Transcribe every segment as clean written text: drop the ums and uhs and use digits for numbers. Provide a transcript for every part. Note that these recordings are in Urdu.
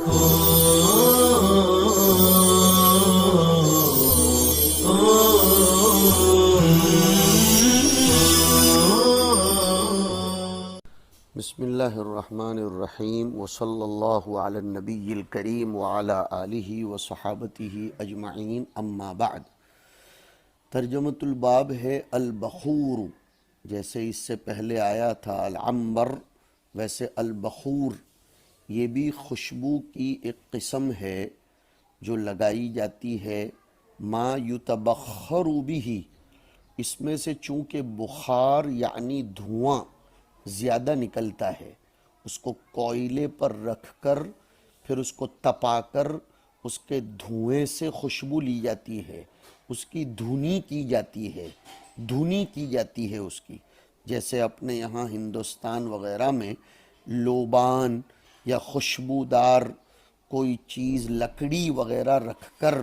بسم اللہ الرحمن الرحیم وصلی اللہ علی النبی الکریم وعلی آلہ وصحابتہ اجمعین، اما بعد۔ ترجمۃ الباب ہے البخور، جیسے اس سے پہلے آیا تھا العنبر، ویسے البخور یہ بھی خوشبو کی ایک قسم ہے جو لگائی جاتی ہے۔ ما یتبخر بہ، اس میں سے چونکہ بخار یعنی دھواں زیادہ نکلتا ہے، اس کو کوئلے پر رکھ کر پھر اس کو تپا کر اس کے دھوئیں سے خوشبو لی جاتی ہے، اس کی دھنی کی جاتی ہے اس کی۔ جیسے اپنے یہاں ہندوستان وغیرہ میں لوبان یا خوشبودار کوئی چیز لکڑی وغیرہ رکھ کر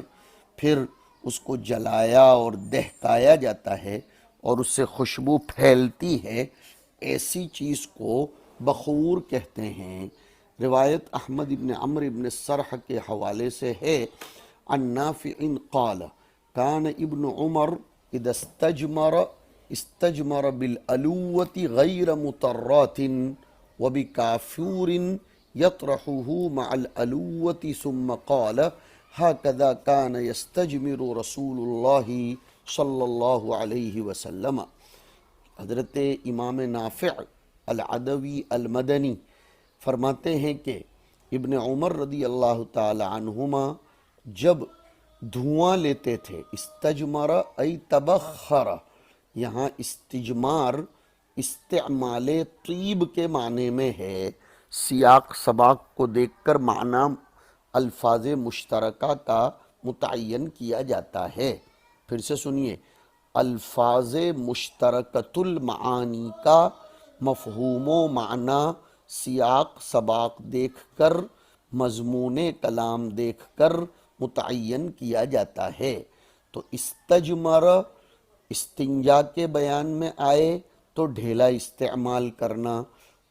پھر اس کو جلایا اور دہکایا جاتا ہے اور اس سے خوشبو پھیلتی ہے، ایسی چیز کو بخور کہتے ہیں۔ روایت احمد ابن عمرو ابن سرح کے حوالے سے ہے، عن نافع قال کان ابن عمر اذا استجمر بالالوۃ غیر مطرات وبکافور یطرحه مع الالوۃ ثم قال هكذا كان يستجمر رسول اللہ صلی اللہ علیہ وسلم۔ حضرت امام نافع العدوی المدنی فرماتے ہیں کہ ابن عمر رضی اللہ تعالی عنہما جب دھواں لیتے تھے، استجمر ای تبخر، یہاں استجمار استعمال طیب کے معنی میں ہے، سیاق سباق کو دیکھ کر معنی الفاظ مشترکہ کا متعین کیا جاتا ہے۔ پھر سے سنیے، الفاظ مشترکۃ المعانی کا مفہوم و معنی سیاق سباق دیکھ کر، مضمون کلام دیکھ کر متعین کیا جاتا ہے۔ تو استجمر استنجا کے بیان میں آئے تو ڈھیلا استعمال کرنا،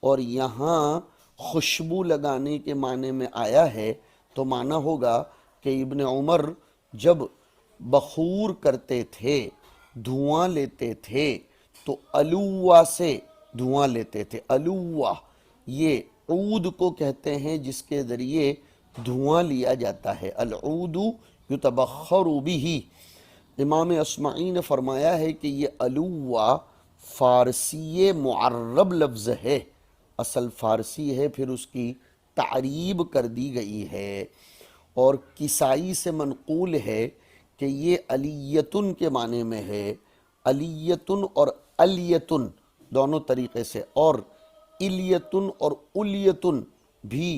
اور یہاں خوشبو لگانے کے معنی میں آیا ہے تو معنی ہوگا کہ ابن عمر جب بخور کرتے تھے، دھواں لیتے تھے، تو الوہ سے دھواں لیتے تھے۔ الوہ یہ عود کو کہتے ہیں جس کے ذریعے دھواں لیا جاتا ہے، العود یتبخر بہ۔ امام اصمعی نے فرمایا ہے کہ یہ الوہ فارسی معرب لفظ ہے، اصل فارسی ہے، پھر اس کی تعریب کر دی گئی ہے، اور کسائی سے منقول ہے کہ یہ علیتن کے معنی میں ہے، علیتن اور الیتن دونوں طریقے سے، اور الیتن اور الیتن بھی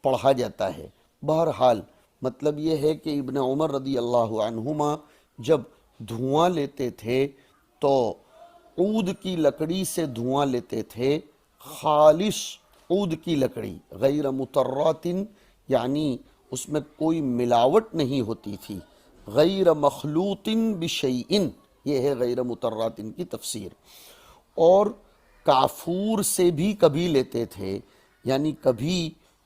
پڑھا جاتا ہے۔ بہرحال مطلب یہ ہے کہ ابن عمر رضی اللہ عنہما جب دھواں لیتے تھے تو عود کی لکڑی سے دھواں لیتے تھے، خالص عود کی لکڑی، غیر مطرات یعنی اس میں کوئی ملاوٹ نہیں ہوتی تھی، غیر مخلوط بشیء، یہ ہے غیر مطرات کی تفسیر۔ اور کافور سے بھی کبھی لیتے تھے، یعنی کبھی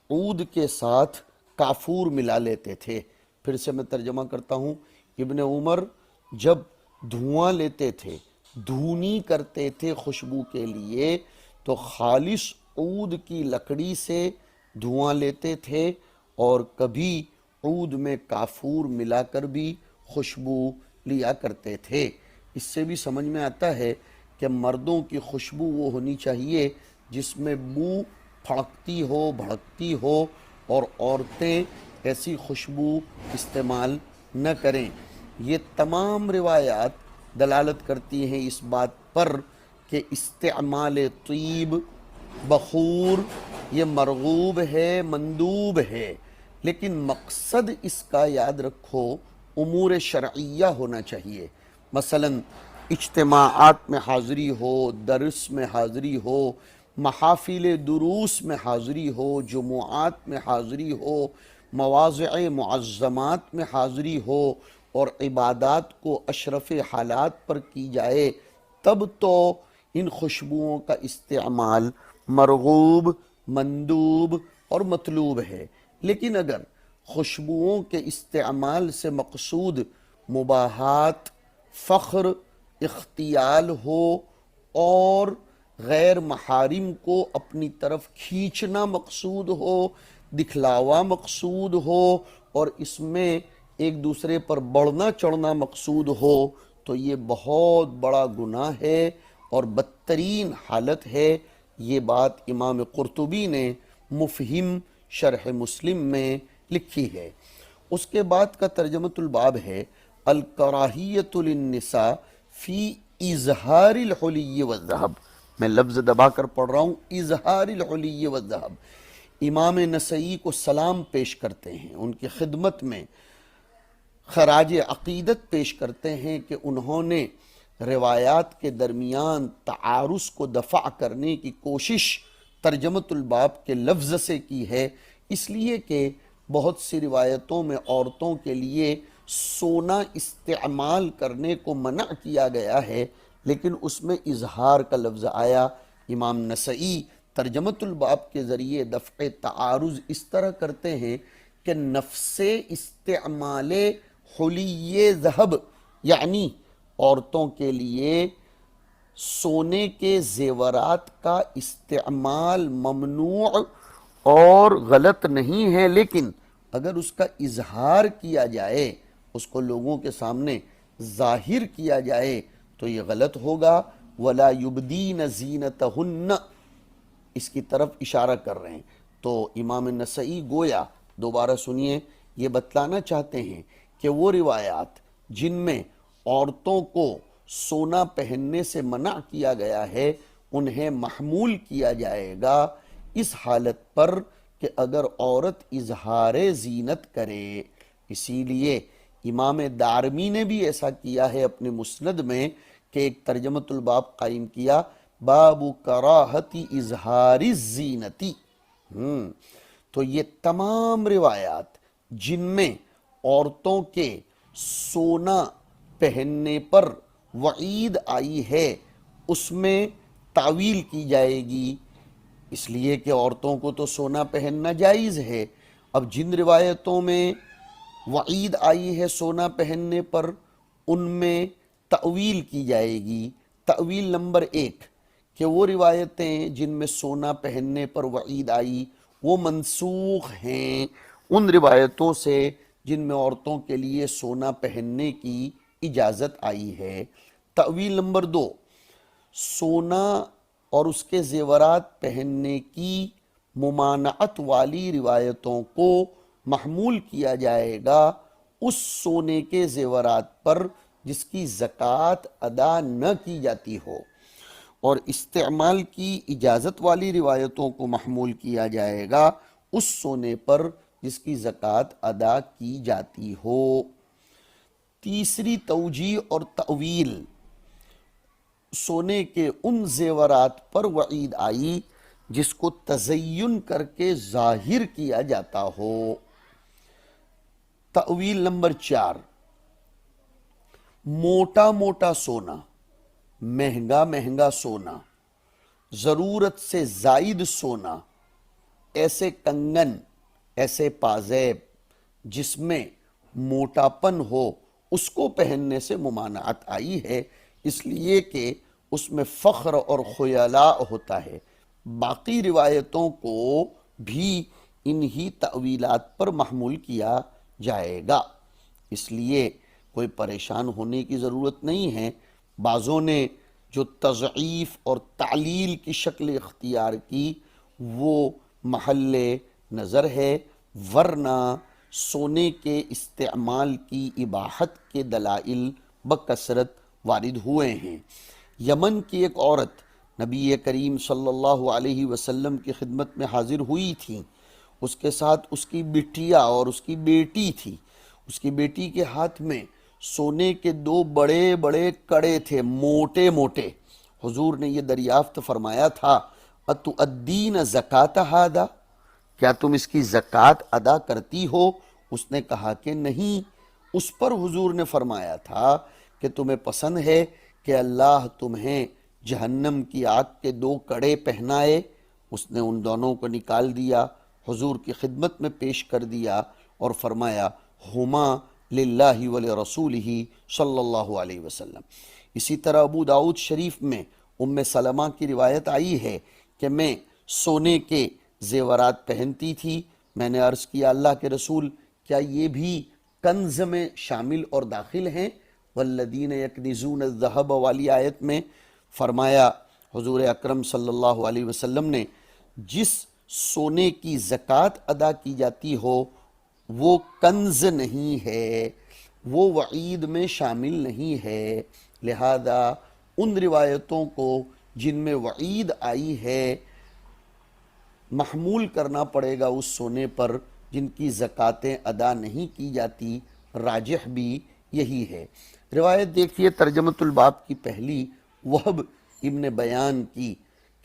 عود کے ساتھ کافور ملا لیتے تھے۔ پھر سے میں ترجمہ کرتا ہوں، ابن عمر جب دھواں لیتے تھے، دھونی کرتے تھے خوشبو کے لیے، تو خالص عود کی لکڑی سے دھواں لیتے تھے، اور کبھی عود میں کافور ملا کر بھی خوشبو لیا کرتے تھے۔ اس سے بھی سمجھ میں آتا ہے کہ مردوں کی خوشبو وہ ہونی چاہیے جس میں بو پھڑکتی ہو، بھڑکتی ہو، اور عورتیں ایسی خوشبو استعمال نہ کریں۔ یہ تمام روایات دلالت کرتی ہیں اس بات پر کہ استعمال طیب، بخور یہ مرغوب ہے، مندوب ہے، لیکن مقصد اس کا یاد رکھو امور شرعیہ ہونا چاہیے۔ مثلا اجتماعات میں حاضری ہو، درس میں حاضری ہو، محافل دروس میں حاضری ہو، جمعات میں حاضری ہو، مواضع معظمات میں حاضری ہو، اور عبادات کو اشرف حالات پر کی جائے، تب تو ان خوشبوؤں کا استعمال مرغوب، مندوب اور مطلوب ہے۔ لیکن اگر خوشبوؤں کے استعمال سے مقصود مباحات، فخر، اختیال ہو اور غیر محارم کو اپنی طرف کھینچنا مقصود ہو، دکھلاوا مقصود ہو، اور اس میں ایک دوسرے پر بڑھنا چڑھنا مقصود ہو، تو یہ بہت بڑا گناہ ہے اور بدترین حالت ہے۔ یہ بات امام قرطبی نے مفہم شرح مسلم میں لکھی ہے۔ اس کے بعد کا ترجمۃ الباب ہے الکراہیۃ للنساء فی اظہار الحلی والذہب۔ میں لفظ دبا کر پڑھ رہا ہوں، اظہار الحلی والذہب۔ امام نسائی کو سلام پیش کرتے ہیں، ان کی خدمت میں خراج عقیدت پیش کرتے ہیں کہ انہوں نے روایات کے درمیان تعارض کو دفع کرنے کی کوشش ترجمۃ الباب کے لفظ سے کی ہے، اس لیے کہ بہت سی روایتوں میں عورتوں کے لیے سونا استعمال کرنے کو منع کیا گیا ہے، لیکن اس میں اظہار کا لفظ آیا۔ امام نسائی ترجمۃ الباب کے ذریعے دفع تعارض اس طرح کرتے ہیں کہ نفس استعمال حلی ذہب، یعنی عورتوں کے لیے سونے کے زیورات کا استعمال ممنوع اور غلط نہیں ہے، لیکن اگر اس کا اظہار کیا جائے، اس کو لوگوں کے سامنے ظاہر کیا جائے تو یہ غلط ہوگا۔ وَلَا يُبْدِينَ زِينَتَهُنَّ، اس کی طرف اشارہ کر رہے ہیں۔ تو امام نسائی گویا، دوبارہ سنیے، یہ بتلانا چاہتے ہیں کہ وہ روایات جن میں عورتوں کو سونا پہننے سے منع کیا گیا ہے انہیں محمول کیا جائے گا اس حالت پر کہ اگر عورت اظہار زینت کرے۔ اسی لیے امام دارمی نے بھی ایسا کیا ہے اپنے مسند میں کہ ایک ترجمۃ الباب قائم کیا، باب کراہت اظہار الزینتی۔ تو یہ تمام روایات جن میں عورتوں کے سونا پہننے پر وعید آئی ہے اس میں تعویل کی جائے گی، اس لیے کہ عورتوں کو تو سونا پہننا جائز ہے۔ اب جن روایتوں میں وعید آئی ہے سونا پہننے پر ان میں تعویل کی جائے گی۔ تعویل نمبر 1 کہ وہ روایتیں جن میں سونا پہننے پر وعید آئی وہ منسوخ ہیں ان روایتوں سے جن میں عورتوں کے لیے سونا پہننے کی اجازت آئی ہے۔ تعویل نمبر 2، سونا اور اس کے زیورات پہننے کی ممانعت والی روایتوں کو محمول کیا جائے گا اس سونے کے زیورات پر جس کی زکوٰۃ ادا نہ کی جاتی ہو، اور استعمال کی اجازت والی روایتوں کو محمول کیا جائے گا اس سونے پر جس کی زکوٰۃ ادا کی جاتی ہو۔ تیسری توجیہ اور تعویل، سونے کے ان زیورات پر وعید آئی جس کو تزین کر کے ظاہر کیا جاتا ہو۔ تعویل نمبر 4، موٹا موٹا سونا، مہنگا مہنگا سونا، ضرورت سے زائد سونا، ایسے کنگن، ایسے پازیب جس میں موٹاپن ہو اس کو پہننے سے ممانعت آئی ہے، اس لیے کہ اس میں فخر اور خیلاء ہوتا ہے۔ باقی روایتوں کو بھی انہی تعویلات پر محمول کیا جائے گا، اس لیے کوئی پریشان ہونے کی ضرورت نہیں ہے۔ بعضوں نے جو تضعیف اور تعلیل کی شکل اختیار کی وہ محل نظر ہے، ورنہ سونے کے استعمال کی اباحت کے دلائل بکثرت وارد ہوئے ہیں۔ یمن کی ایک عورت نبی کریم صلی اللہ علیہ وسلم کی خدمت میں حاضر ہوئی تھی، اس کے ساتھ اس کی بٹیا اور اس کی بیٹی تھی۔ اس کی بیٹی کے ہاتھ میں سونے کے 2 بڑے بڑے کڑے تھے، موٹے موٹے۔ حضور نے یہ دریافت فرمایا تھا، اتؤدین زکوٰۃ ھذا، کیا تم اس کی زکوٰۃ ادا کرتی ہو؟ اس نے کہا کہ نہیں۔ اس پر حضور نے فرمایا تھا کہ تمہیں پسند ہے کہ اللہ تمہیں جہنم کی آگ کے 2 کڑے پہنائے؟ اس نے ان دونوں کو نکال دیا حضور کی خدمت میں پیش کر دیا اور فرمایا ہما للہ ولرسولہ صلی اللہ علیہ وسلم۔ اسی طرح ابو داؤد شریف میں ام سلمہ کی روایت آئی ہے کہ میں سونے کے زیورات پہنتی تھی۔ میں نے عرض کیا اللہ کے رسول کیا یہ بھی کنز میں شامل اور داخل ہیں؟ والذین یکنزون الذہب والی آیت میں فرمایا حضور اکرم صلی اللہ علیہ وسلم نے جس سونے کی زکوٰۃ ادا کی جاتی ہو وہ کنز نہیں ہے، وہ وعید میں شامل نہیں ہے، لہذا ان روایتوں کو جن میں وعید آئی ہے محمول کرنا پڑے گا اس سونے پر جن کی زکوٰۃیں ادا نہیں کی جاتی۔ راجح بھی یہی ہے۔ روایت دیکھیے ترجمۃ الباب کی پہلی، وہب ابن بیان کی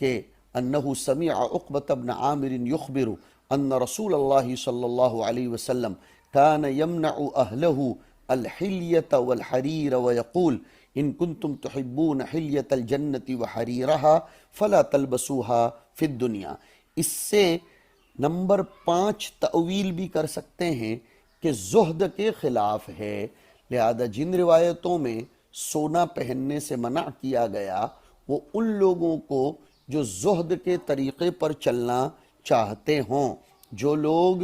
کہ انہ سمع عقبۃ بن عامر یخبر ان رسول اللہ صلی اللہ علیہ وسلم کان یمنع اہلہ الحلیۃ والحریر ویقول ان کنتم تحبون حلیۃ الجنۃ وحریرہا فلا تلبسوہا فی الدنیا۔ اس سے نمبر 5 تأویل بھی کر سکتے ہیں کہ زہد کے خلاف ہے، لہذا جن روایتوں میں سونا پہننے سے منع کیا گیا وہ ان لوگوں کو جو زہد کے طریقے پر چلنا چاہتے ہوں، جو لوگ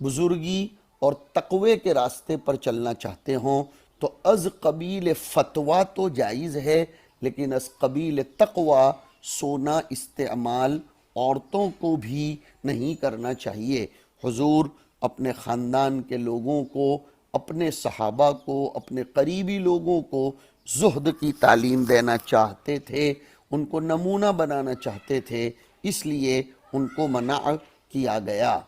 بزرگی اور تقوی کے راستے پر چلنا چاہتے ہوں تو از قبیل فتویٰ تو جائز ہے، لیکن از قبیل تقوی سونا استعمال عورتوں کو بھی نہیں کرنا چاہیے۔ حضور اپنے خاندان کے لوگوں کو، اپنے صحابہ کو، اپنے قریبی لوگوں کو زہد کی تعلیم دینا چاہتے تھے، ان کو نمونہ بنانا چاہتے تھے، اس لیے ان کو منع کیا گیا۔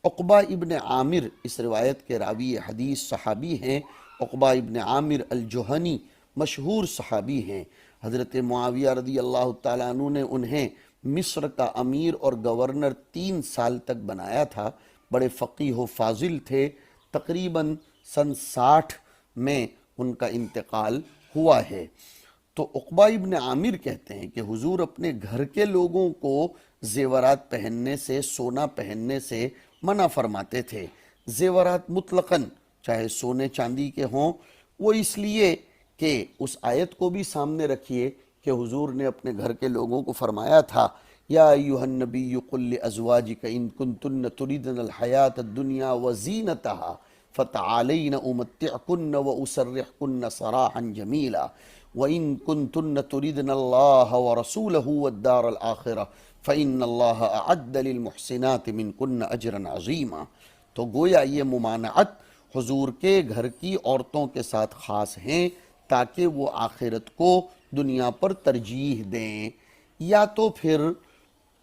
عقبہ ابن عامر اس روایت کے راوی حدیث صحابی ہیں۔ عقبہ ابن عامر الجہنی مشہور صحابی ہیں۔ حضرت معاویہ رضی اللہ تعالیٰ عنہ نے انہیں مصر کا امیر اور گورنر 3 سال تک بنایا تھا۔ بڑے فقیہ و فاضل تھے۔ تقریباً سن 60 میں ان کا انتقال ہوا ہے۔ تو عقبہ ابن عامر کہتے ہیں کہ حضور اپنے گھر کے لوگوں کو زیورات پہننے سے، سونا پہننے سے منع فرماتے تھے۔ زیورات مطلقاً چاہے سونے چاندی کے ہوں، وہ اس لیے کہ اس آیت کو بھی سامنے رکھیے کہ حضور نے اپنے گھر کے لوگوں کو فرمایا تھا یا ایھا النبی قل لازواجک ان کنتن تریدن الحیاۃ الدنیا وزینتہا فتعالین امتعکن واسرحکن سراحا جمیلا وان کنتن تریدن اللہ ورسولہ والدار الآخرہ فإن اللہ اعد للمحسنات منکن اجرا عظیما۔ تو گویا یہ ممانعت حضور کے گھر کی عورتوں کے ساتھ خاص ہیں تاکہ وہ آخرت کو دنیا پر ترجیح دیں، یا تو پھر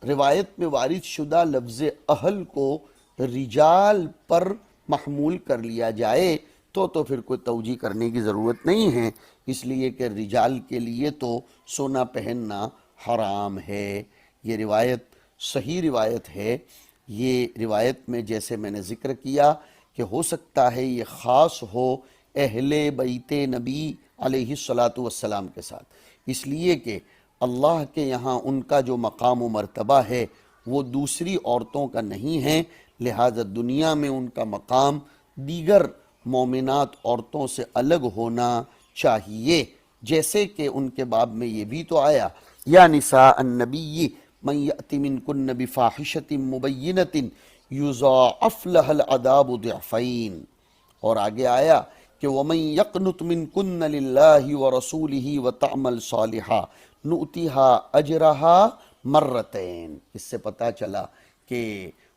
روایت میں وارد شدہ لفظ اہل کو رجال پر محمول کر لیا جائے تو پھر کوئی توجیہ کرنے کی ضرورت نہیں ہے، اس لیے کہ رجال کے لیے تو سونا پہننا حرام ہے۔ یہ روایت صحیح روایت ہے۔ یہ روایت میں جیسے میں نے ذکر کیا کہ ہو سکتا ہے یہ خاص ہو اہل بیت نبی علیہ الصلاۃ والسلام کے ساتھ، اس لیے کہ اللہ کے یہاں ان کا جو مقام و مرتبہ ہے وہ دوسری عورتوں کا نہیں ہے، لہذا دنیا میں ان کا مقام دیگر مومنات عورتوں سے الگ ہونا چاہیے، جیسے کہ ان کے باب میں یہ بھی تو آیا یا نساء النبی من یأت منکن بفاحشۃ مبینۃ یضاعف لها العذاب ضعفین، اور آگے آیا کہ وَمَن يَقْنُتْ مِنْكُنَّ لِلَّهِ وَرَسُولِهِ وَتَعْمَلْ صَالِحًا نُؤْتِهَا أَجْرَهَا مرتين۔ اس سے پتہ چلا کہ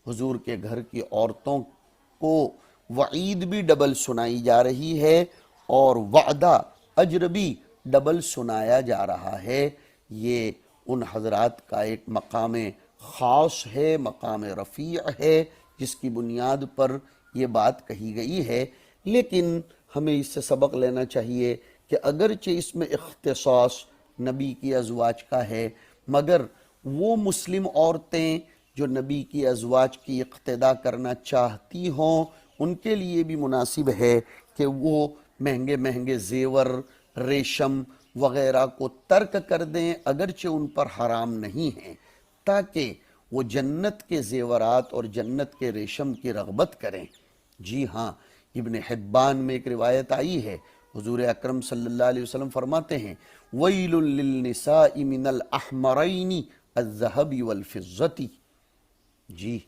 حضور کے گھر کی عورتوں کو وعید بھی ڈبل سنائی جا رہی ہے اور وعدہ اجر بھی ڈبل سنایا جا رہا ہے۔ یہ ان حضرات کا ایک مقام خاص ہے، مقام رفیع ہے، جس کی بنیاد پر یہ بات کہی گئی ہے، لیکن ہمیں اس سے سبق لینا چاہیے کہ اگرچہ اس میں اختصاص نبی کی ازواج کا ہے، مگر وہ مسلم عورتیں جو نبی کی ازواج کی اقتداء کرنا چاہتی ہوں ان کے لیے بھی مناسب ہے کہ وہ مہنگے مہنگے زیور، ریشم وغیرہ کو ترک کر دیں، اگرچہ ان پر حرام نہیں ہیں، تاکہ وہ جنت کے زیورات اور جنت کے ریشم کی رغبت کریں۔ جی ہاں، ابن حبان میں ایک روایت آئی ہے، حضور اکرم صلی اللہ علیہ وسلم فرماتے ہیں وَيْلٌ لِلنِّسَاءِ مِنَ الْأَحْمَرَيْنِ الذَّهَبِ وَالْفِضَّةِ۔ جی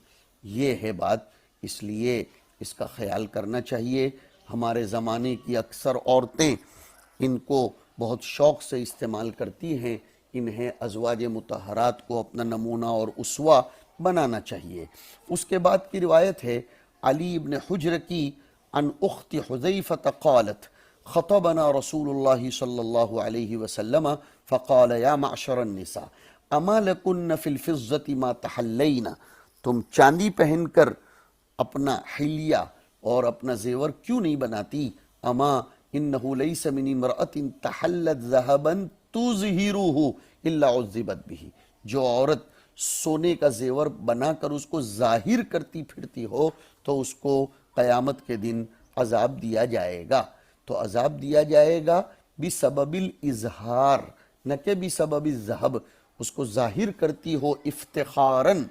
یہ ہے بات، اس لیے اس کا خیال کرنا چاہیے۔ ہمارے زمانے کی اکثر عورتیں ان کو بہت شوق سے استعمال کرتی ہیں، انہیں ازواج مطہرات کو اپنا نمونہ اور اسوہ بنانا چاہیے۔ اس کے بعد کی روایت ہے علی ابن حجر کی عن اخت حذیفۃ قالت خطبنا رسول اللہ صلی اللہ علیہ وسلم فقال یا معشر النساء اما لکن فی الفضة ما تحلین، تم چاندی پہن کر اپنا حلیہ اور اپنا زیور کیوں نہیں بناتی؟ اما انہ لیس من امرأۃ تحلت ذہبا تظہرہ الا عذبت بہ، جو عورت سونے کا زیور بنا کر اس کو ظاہر کرتی پھرتی ہو تو اس کو قیامت کے دن عذاب دیا جائے گا۔ تو عذاب دیا جائے گا بسبب الاظہار، نہ کہ بسبب الذہب، اس کو ظاہر کرتی ہو افتخاراً۔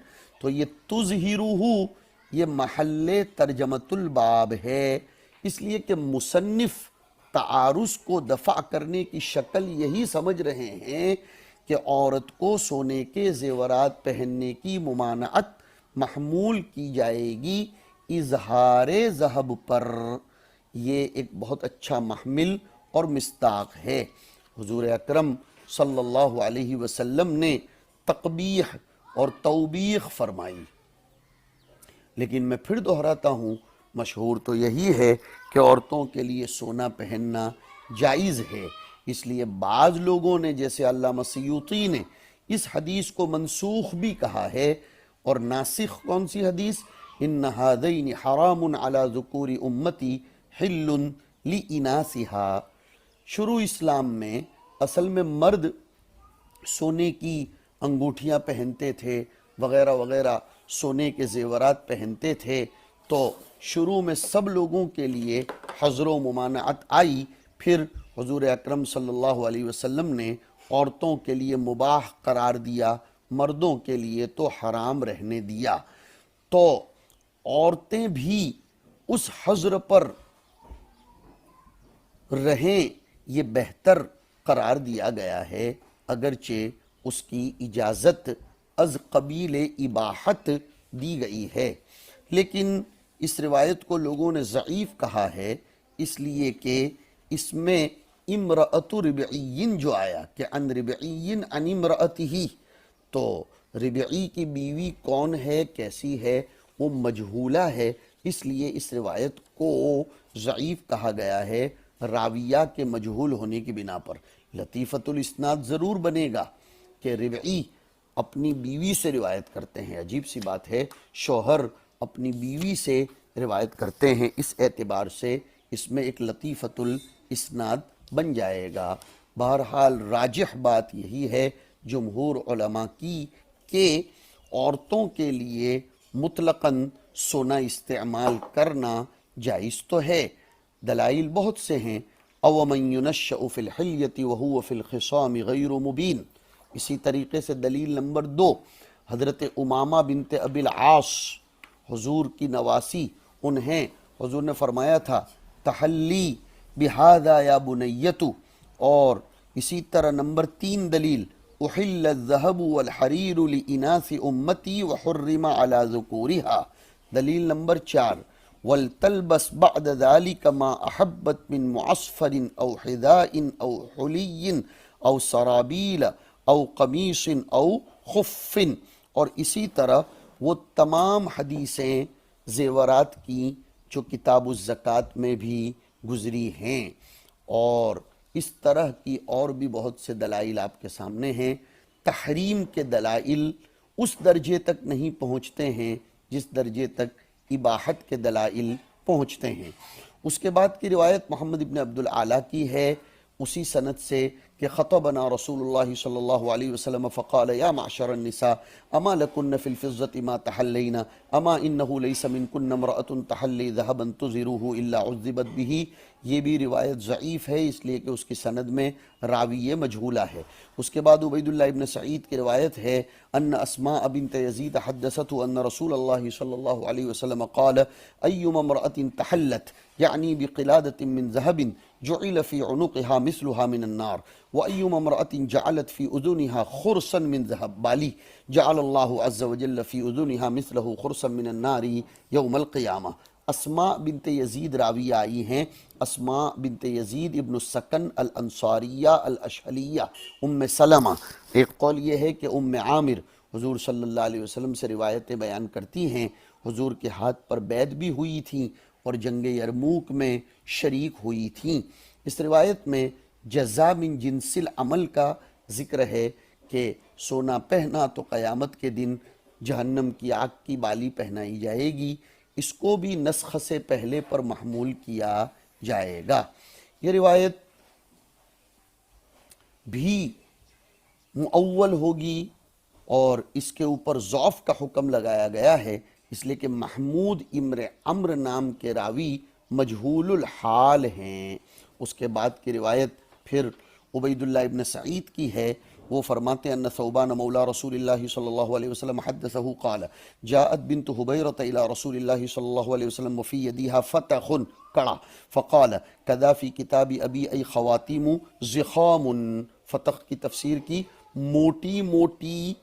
تو یہ تظہرہ یہ محل ترجمۃ الباب ہے، اس لیے کہ مصنف تعارض کو دفع کرنے کی شکل یہی سمجھ رہے ہیں کہ عورت کو سونے کے زیورات پہننے کی ممانعت محمول کی جائے گی اظہار ذہب پر۔ یہ ایک بہت اچھا محمل اور مصداق ہے۔ حضور اکرم صلی اللہ علیہ وسلم نے تقبیح اور توبیخ فرمائی، لیکن میں پھر دہراتا ہوں مشہور تو یہی ہے کہ عورتوں کے لیے سونا پہننا جائز ہے۔ اس لیے بعض لوگوں نے جیسے علامہ سیوطی نے اس حدیث کو منسوخ بھی کہا ہے، اور ناسخ کون سی حدیث؟ ان ھذین حرام علی ذکور امتی حل لاناثھا۔ شروع اسلام میں اصل میں مرد سونے کی انگوٹھیاں پہنتے تھے وغیرہ وغیرہ، سونے کے زیورات پہنتے تھے، تو شروع میں سب لوگوں کے لیے حظر و ممانعت آئی، پھر حضور اکرم صلی اللہ علیہ وسلم نے عورتوں کے لیے مباح قرار دیا، مردوں کے لیے تو حرام رہنے دیا۔ تو عورتیں بھی اس حظر پر رہیں یہ بہتر قرار دیا گیا ہے، اگرچہ اس کی اجازت از قبیل اباحت دی گئی ہے، لیکن اس روایت کو لوگوں نے ضعیف کہا ہے، اس لیے کہ اس میں امرأۃ ربعی جو آیا کہ عن ربعی عن امرأتہ، تو ربعی کی بیوی کون ہے، کیسی ہے، وہ مجہولہ ہے، اس لیے اس روایت کو ضعیف کہا گیا ہے راویہ کے مجہول ہونے کی بنا پر۔ لطیفۃ الاسناد ضرور بنے گا کہ ربعی اپنی بیوی سے روایت کرتے ہیں، عجیب سی بات ہے، شوہر اپنی بیوی سے روایت کرتے ہیں، اس اعتبار سے اس میں ایک لطیفۃ الاسناد بن جائے گا۔ بہرحال راجح بات یہی ہے جمہور علماء کی کہ عورتوں کے لیے مطلقاً سونا استعمال کرنا جائز تو ہے۔ دلائل بہت سے ہیں، او من ينشأ فی الحلیۃ وهو فی الخصام غیر مبین۔ اسی طریقے سے دلیل نمبر 2، حضرت امامہ بنت ابی العاص حضور کی نواسی، انہیں حضور نے فرمایا تھا تحلی بہذا یا بنیت، اور اسی طرح نمبر 3 دلیل احل الذهب والحریر لاناث امتی وحرم علی ذکورها۔ دلیل نمبر 4 وَلْتَلْبَسْ بَعْدَ ذَلِكَ مَا أَحَبَّتْ مِنْ مُعَصْفَرٍ أَوْ حِذَاءٍ أَوْ حُلِيٍّ أَوْ سَرَابِيلَ أَوْ قَمِيصٍ أَوْ خُفٍّ۔ اور اسی طرح وہ تمام حدیثیں زیورات کی جو کتاب الزکوٰۃ میں بھی گزری ہیں، اور اس طرح کی اور بھی بہت سے دلائل آپ کے سامنے ہیں۔ تحریم کے دلائل اس درجے تک نہیں پہنچتے ہیں جس درجے تک اباحت کے دلائل پہنچتے ہیں۔ اس کے بعد کی روایت محمد ابن عبد الاعلیٰ کی ہے، اسی سند سے کہ خطبنا رسول اللہ صلی اللہ علیہ وسلم فقال یا معشر النساء اما لکن فی الفضة ما تحلینا اما انه لیس منکن امرأة تحلی ذهبا تزروه الا عذبت به. یہ بھی روایت ضعیف ہے اس لیے کہ اس کی سند میں راوی مجہولہ ہے. اس کے بعد عبید اللہ ابن سعید کی روایت ہے ان اسماء بنت یزید حدثته ان رسول اللہ صلی اللہ علیہ وسلم قال ایما امرأة تحلت یعنی بقلادة من ذهب جعل في عنقها مثلها من النار وأيما امرأة جعلت في أذنها خرصا من ذهب بالی جعل الله عز وجل في أذنها مثله خرصا من النار يوم القيامة. اسماء بنت یزید راویہ آئی ہیں، اسماء بنت یزید ابن السکن الانصاریہ الاشہلیہ ام سلمہ. ایک قول یہ ہے کہ ام عامر حضور صلی اللہ علیہ وسلم سے روایتیں بیان کرتی ہیں، حضور کے ہاتھ پر بیعت بھی ہوئی تھیں اور جنگ یرموک میں شریک ہوئی تھیں. اس روایت میں جزا من جنس العمل کا ذکر ہے کہ سونا پہنا تو قیامت کے دن جہنم کی آگ کی بالی پہنائی جائے گی. اس کو بھی نسخ سے پہلے پر محمول کیا جائے گا. یہ روایت بھی مؤول ہوگی اور اس کے اوپر ضعف کا حکم لگایا گیا ہے اس لیے کہ محمود امر عمر نام کے راوی مجہول الحال ہیں. اس کے بعد کی روایت پھر عبید اللہ ابن سعید کی ہے. وہ فرماتے ہیں ان ثوبان مولا رسول اللہ صلی اللہ علیہ وسلم حدثه قال جاءت بنت حبیرۃ الى رسول اللہ صلی اللہ علیہ وسلم وفی یدیها فتخ کڑا فقال کذا فی کتاب ابی ای خواتیم زخام. فتخ کی تفسیر کی موٹی موٹی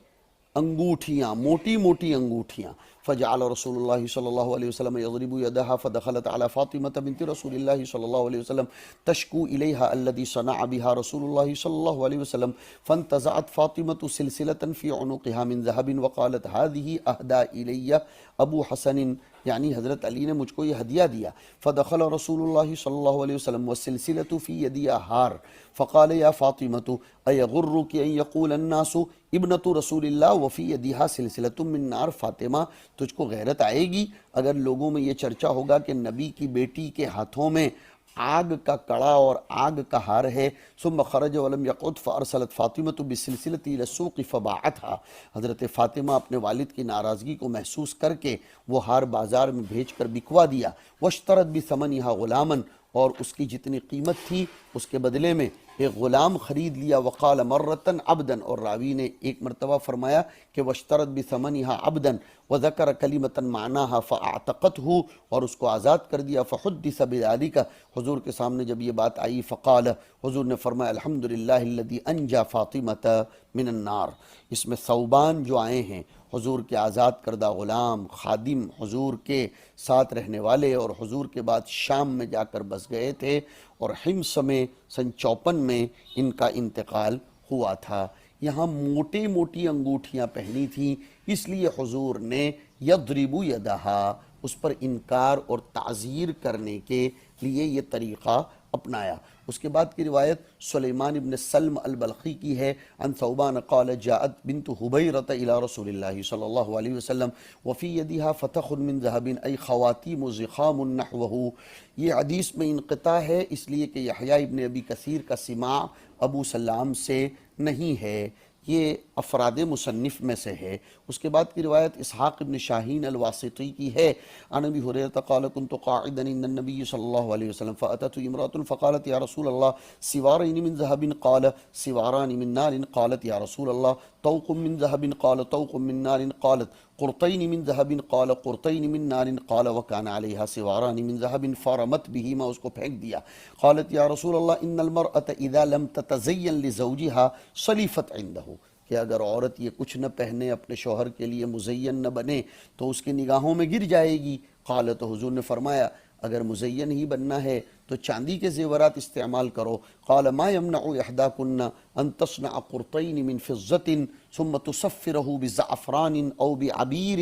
انگوٹھیاں، موٹی موٹی انگوٹھیاں. فجعل رسول اللہ صلی اللہ علیہ وسلم یضرب یدها فدخلت على فاطمة بنت رسول اللہ صلی اللہ علیہ وسلم تشکو الیها الذي صنع بها رسول اللہ صلی اللہ علیہ وسلم فانتزعت فاطمة سلسلة في عنقها من ذهب وقالت هذه اهدى الی ابو حسن، یعنی حضرت علی نے مجھ کو یہ ہدیہ دیا. فدخل رسول اللہ صلی اللہ علیہ وسلم والسلسلة في یدی ہار فقال یا فاطمة ایغرک ان یقول الناس ابنۃ رسول اللہ وفی یدیہا سلسلۃ من نار. فاطمہ تجھ کو غیرت آئے گی اگر لوگوں میں یہ چرچا ہوگا کہ نبی کی بیٹی کے ہاتھوں میں آگ کا کڑا اور آگ کا ہار ہے. ثم خرج ولم يقعد فارسلت فاطمة بالسلسلة الى السوق فباعتها. حضرت فاطمہ اپنے والد کی ناراضگی کو محسوس کر کے وہ ہار بازار میں بھیج کر بکوا دیا. واشترت بثمنها غلاما، اور اس کی جتنی قیمت تھی اس کے بدلے میں ایک غلام خرید لیا. وقال مرتن عبدن، اور راوی نے ایک مرتبہ فرمایا کہ واشترت بثمنها عبدن وذکر کلمتا معناها فاعتقته، اور اس کو آزاد کر دیا. فحدث بذلك، حضور کے سامنے جب یہ بات آئی فقال، حضور نے فرمایا الحمدللہ الذی انجا فاطمۃ من النار. اس میں ثوبان جو آئے ہیں حضور کے آزاد کردہ غلام، خادم، حضور کے ساتھ رہنے والے اور حضور کے بعد شام میں جا کر بس گئے تھے اور حمص میں سن 54 میں ان کا انتقال ہوا تھا. یہاں موٹی موٹی انگوٹھیاں پہنی تھیں اس لیے حضور نے یضرب یدہا، اس پر انکار اور تعزیر کرنے کے لیے یہ طریقہ اپنایا. اس کے بعد کی روایت سلیمان ابن سلم البلخی کی ہے. عن ثوبان قال جاءت بنت حبیرۃ الى رسول اللہ صلی اللہ علیہ وسلم وفی یدیہا فتخ من ذہب ای خواتیم زخام نحوہ. یہ حدیث میں انقطاع ہے اس لیے کہ یحییٰ ابن ابی کثیر کا سماع ابو سلام سے نہیں ہے، یہ افراد مصنف میں سے ہے. اس کے بعد کی روایت اسحاق ابن شاہین الواسطی کی ہے. عن ابی ہریرہ قال كنت قاعدا عند النبي صلی اللہ علیہ وسلم فأتت امرأة فقالت یا رسول اللہ سوارین من ذهب قال سواران من نار قالت یا رسول اللہ طوق من ذهب قال طوق من نار قالت قرطین من ذهب قال قرطین من نار قال وكان عليها سواران من ذهب فرمت بهما، اس کو پھینک دیا. قالت یا رسول اللہ ان المرأة اذا لم تتزین لزوجها صلیفت عنده، کہ اگر عورت یہ کچھ نہ پہنے اپنے شوہر کے لیے مزین نہ بنے تو اس کی نگاہوں میں گر جائے گی. قال، تو حضور نے فرمایا اگر مزین ہی بننا ہے تو چاندی کے زیورات استعمال کرو. قال ما يمنع احداكن ان تصنع قرطین من فضة ثم تصفره بزعفران او بعبیر،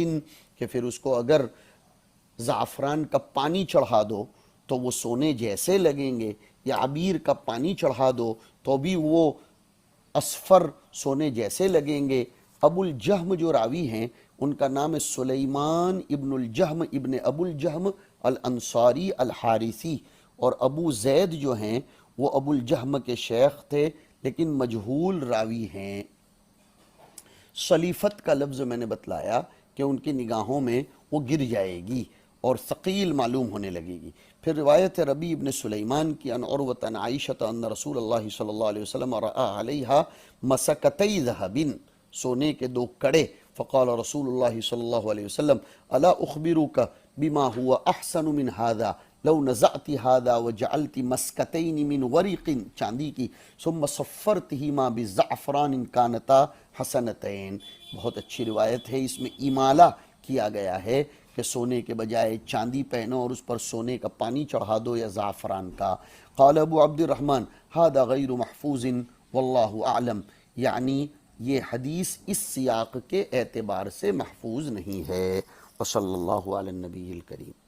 کہ پھر اس کو اگر زعفران کا پانی چڑھا دو تو وہ سونے جیسے لگیں گے، یا عبیر کا پانی چڑھا دو تو بھی وہ اصفر سونے جیسے لگیں گے. ابو الجہم جو راوی ہیں ان کا نام ہے سلیمان ابن الجہم ابن ابو الجہم الانصاری الحارثی، اور ابو زید جو ہیں وہ ابو الجہم کے شیخ تھے لیکن مجہول راوی ہیں۔ سلیفت کا لفظ میں نے بتلایا کہ ان کی نگاہوں میں وہ گر جائے گی اور ثقیل معلوم ہونے لگے گی۔ پھر روایت ربیع ابن سلیمان کی عن عروۃ عن عائشۃ ان رسول اللہ صلی اللہ علیہ وسلم رأى علیہا مسکتی ذہب، سونے کے دو کڑے، فقال رسول اللہ صلی اللہ علیہ وسلم الا اخبرک بما هو احسن من هذا لو نزعت هذا وجعلت مسکتین من ورق، چاندی کی، ثم صفرتهما بزعفران كانتا حسنتین۔ بہت اچھی روایت ہے، اس میں امالہ کیا گیا ہے کہ سونے کے بجائے چاندی پہنو اور اس پر سونے کا پانی چڑھا دو یا زعفران کا۔ قال ابو عبد الرحمن هذا غیر محفوظ واللہ اعلم، یعنی یہ حدیث اس سیاق کے اعتبار سے محفوظ نہیں ہے۔ وصلی اللہ علی النبی الکریم۔